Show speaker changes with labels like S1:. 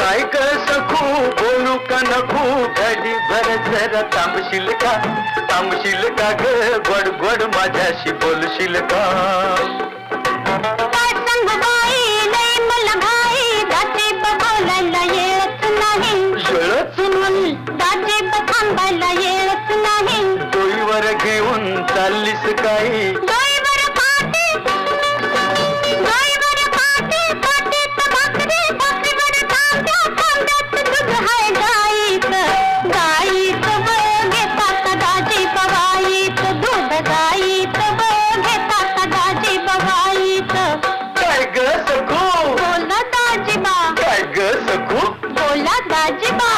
S1: काय कर सखू बोलू का नको घडी भर जरा थांबशील का ग गोड गोड माझ्याशी बोलशील का
S2: काय सांगू बाई लय मला घाई दाटे बोलायला येत नाही दाटे थांबायला येत नाही
S1: डोईवर घेऊन चाललीस काही
S2: बोला दाजीबा